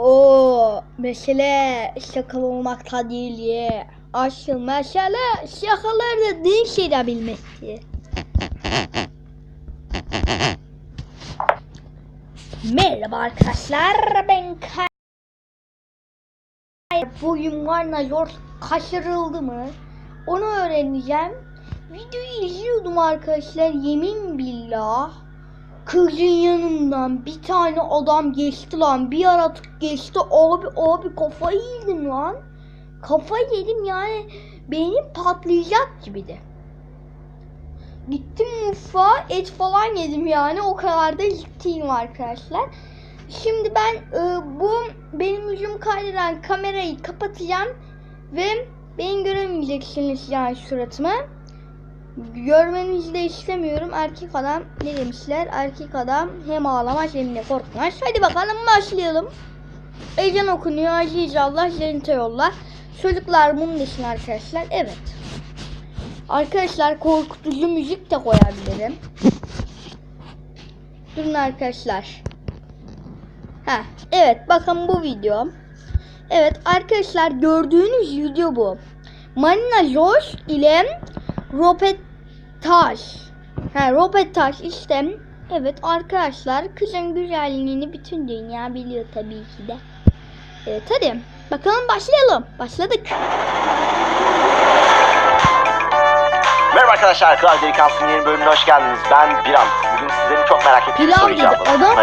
O mesele şakalı olmakta değil ya. Asıl mesele şakaları değiştirebilmekti. Merhaba arkadaşlar, ben bugün Marina kaçırıldı mı? Onu öğreneceğim. Videoyu izliyordum arkadaşlar, yemin billah. Kızın yanından bir tane adam geçti lan. Bir yaratık geçti. Abi kafayı yedim lan. Kafayı yedim yani. Beynim patlayacak gibiydi. Gittim mutfağa, et falan yedim yani. O kadar da ciddiyim arkadaşlar. Şimdi ben bu benim yüzümü kaydıran kamerayı kapatacağım. Ve beni göremeyeceksiniz yani suratımı. Görmenizi de istemiyorum. Erkek adam ne demişler? Erkek adam hem ağlamaz hem de korkmaz. Hadi bakalım başlayalım. Ezan okunuyor. Aziz Allah cennete yollar. Çocuklar bunu desin arkadaşlar. Evet. Arkadaşlar korkutucu müzik de koyabilirim. Durun arkadaşlar. Evet bakın bu video. Evet arkadaşlar gördüğünüz video bu. Marina ile Ropetaj işte. Evet arkadaşlar, kızın güzelliğini bütün dünya biliyor tabii ki de. Evet hadi bakalım başlayalım. Başladık. Merhaba arkadaşlar, Kral Delikanlısı'nın yeni bölümüne hoş geldiniz. Ben Biram. Bugün sizlerin çok merak ettiği bir soru cevabı. Adam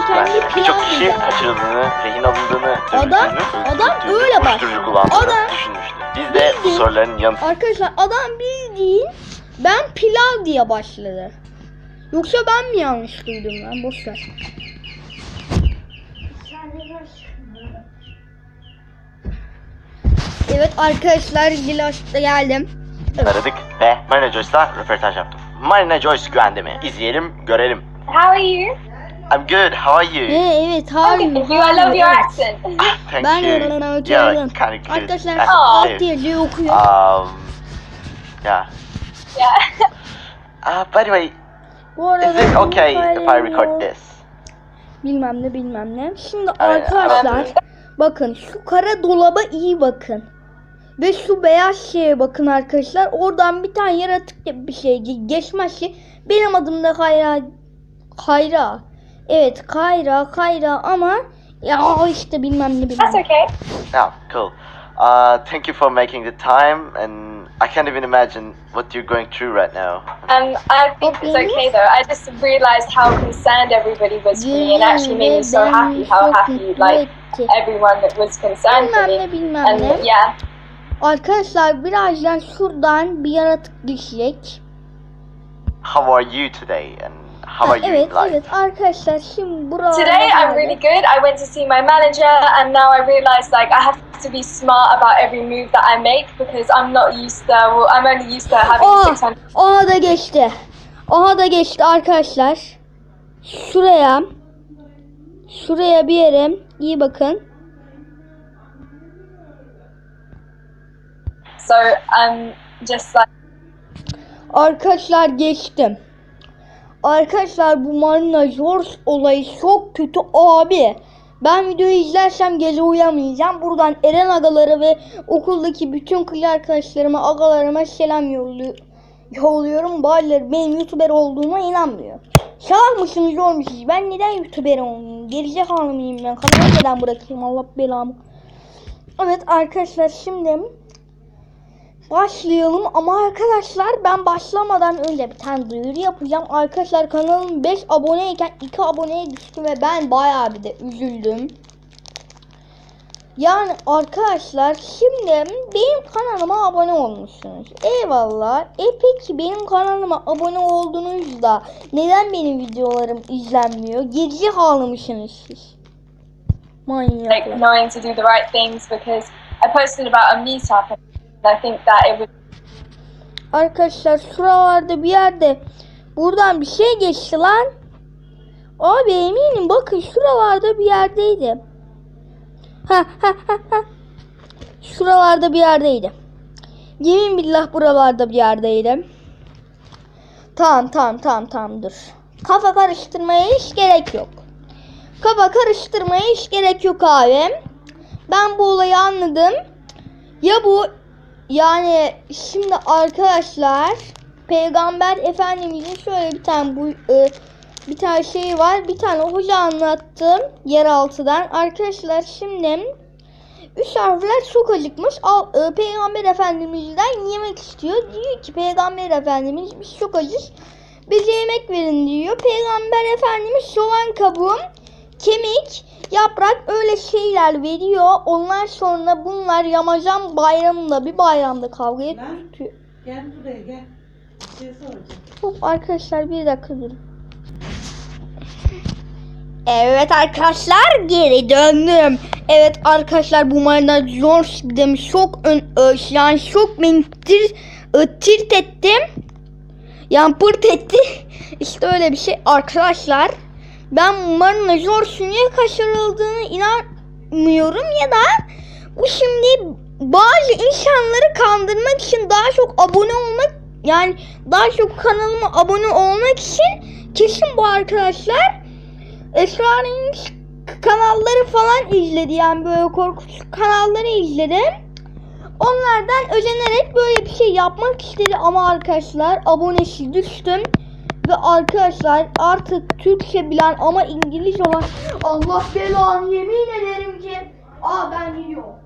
kendi birçok kişi kaçırıldığını, rehin alındığını, adam öyle bak. Kullandığını düşünmüştü. Biz de bu soruların yanıtı. Arkadaşlar adam bildiğin ben pilav diye başladı. Yoksa ben mi yanlış duydum lan? Boşver. Evet arkadaşlar, Gilaş'ta geldim. Aradık ve Marina Joyce'la röportaj yaptım. Marina Joyce güvende mi? İzleyelim, görelim. How are you? I'm good. How are you? Evet, how are you? I love your accent. Thank Ben you. öğreniyorum. Yeah, kind of good. Arkadaşlar Accent alt too. diye okuyor. Yeah. Yeah. By the way, Bu arada is it okay if I record this? Bilmem ne. Şimdi arkadaşlar bakın şu kara dolaba iyi bakın. Ve şu beyaz şeye bakın arkadaşlar. Oradan bir tane yaratık gibi bir şey geçmezse benim adım da Kayra. Evet Kayra ama ya işte bilmem ne. That's okay. Yeah, cool. Thank you for making the time, and I can't even imagine what you're going through right now. I think it's okay though. I just realized how concerned everybody was for me, and actually made me so happy how happy like everyone that was concerned for me. Bilmem ne. Yeah. Arkadaşlar birazdan şuradan bir yaratık düşecek. How are you today, and how are you in life? Evet arkadaşlar şimdi buralarda. Today I'm really good. I went to see my manager, and now I realized like I have to be smart about every move that I make because I'm not used to. Well, I'm only used to having 600. Aha da geçti arkadaşlar. Şuraya bir yere iyi bakın. So I'm just like. Arkadaşlar geçtim. Arkadaşlar bu Marina George olayı çok kötü abi. Ben videoyu izlersem gece uyuyamayacağım. Buradan Eren agalara ve okuldaki bütün kız arkadaşlarıma, agalarıma selam yolluyorum. Bazıları benim YouTuber olduğuma inanmıyor. Salak mısınız olmuşsunuz? Ben neden YouTuber olmayayım? Gerizekalı mıyım ben? Kanalı neden bırakayım? Allah belamı. Evet arkadaşlar şimdi başlayalım ama arkadaşlar ben başlamadan önce bir tane duyuru yapacağım. Arkadaşlar kanalım 5 aboneyken 2 aboneye düştü ve ben bayağı bir de üzüldüm. Yani arkadaşlar şimdi benim kanalıma abone olmuşsunuz. Eyvallah. Peki benim kanalıma abone olduğunuzda neden benim videolarım izlenmiyor? Gerici mısınız siz? Manyak. Like knowing to do the right things because I posted about a meetup. I think that it would. Arkadaşlar şuralarda bir yerde buradan bir şey geçti lan. Abi eminim bakın şuralarda bir yerdeydi. Şuralarda bir yerdeydi. Yemin billah buralarda bir yerdeydi. Tamam dur. Kafa karıştırmaya hiç gerek yok. Kafa karıştırmaya hiç gerek yok abi. Ben bu olayı anladım. Ya bu yani şimdi arkadaşlar Peygamber Efendimizin şöyle bir tane şey var. Bir tane hoca anlattım yeraltıdan. Arkadaşlar şimdi 3 harfler çok acıkmış. Peygamber Efendimiz'den yemek istiyor. Diyor ki Peygamber Efendimiz biz çok acız. Bize yemek verin diyor. Peygamber Efendimiz soğan kabuğu, kemik, yaprak öyle şeyler veriyor. Ondan sonra bunlar Ramazan bayramında bir bayramda kavgaya tutuyor. Gel buraya gel. Bir şey soracağım. Hop arkadaşlar bir dakika durun. Evet arkadaşlar geri döndüm. Evet arkadaşlar bu Marina zor demiş. Yani çok beni tirt ettim. Yani pırt etti. İşte öyle bir şey arkadaşlar. Ben Marina Jorsun'ya kaçırıldığını inanmıyorum ya da bu şimdi bazı insanları kandırmak için daha çok abone olmak yani daha çok kanalıma abone olmak için kesin bu arkadaşlar Esra'nın kanalları falan izledi yani böyle korkunç kanalları izledi. Onlardan özenerek böyle bir şey yapmak istedi ama arkadaşlar abonesi düştüm. Ve arkadaşlar artık Türkçe bilen ama İngilizce olan Allah belanı yemin ederim ki ben gidiyorum.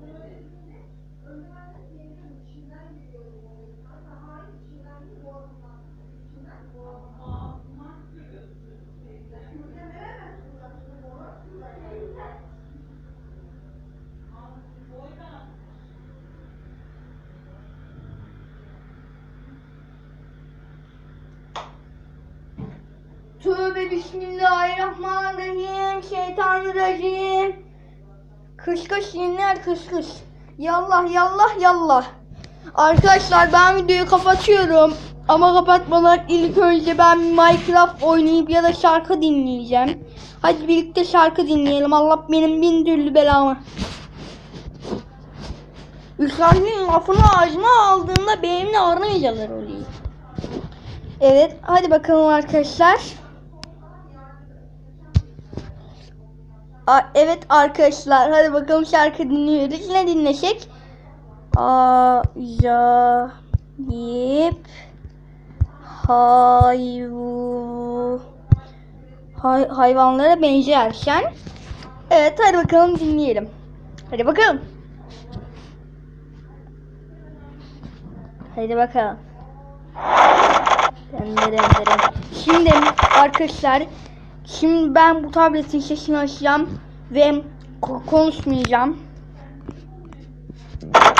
Tövbe bismillahirrahmanirrahim. Şeytanirracim. Kış kış yinler kış kış. Yallah yallah yallah. Arkadaşlar ben videoyu kapatıyorum. Ama kapatmadan ilk önce ben Minecraft oynayıp ya da şarkı dinleyeceğim. Hadi birlikte şarkı dinleyelim. Allah benim bin türlü belamı. Üstadın lafını ağzıma aldığında benimle arayıcılar oluyor. Evet hadi bakalım arkadaşlar. Evet arkadaşlar hadi bakalım şarkı dinliyoruz. Ne dinlesek? Acayip hayvanlara benzerken. Evet hadi bakalım dinleyelim. Hadi bakalım. Hadi bakalım. Şimdi arkadaşlar ben bu tabletin sesini açacağım ve konuşmayacağım.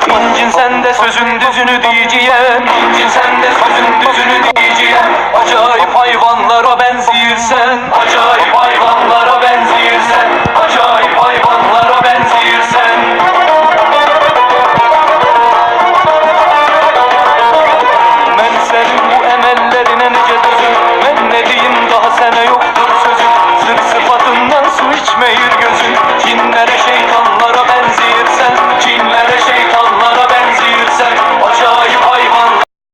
İncin sen de sözün düzünü diyeceğim. İncin sen de sözün düzünü diyeceğim. Acayip hayvanlara benzer.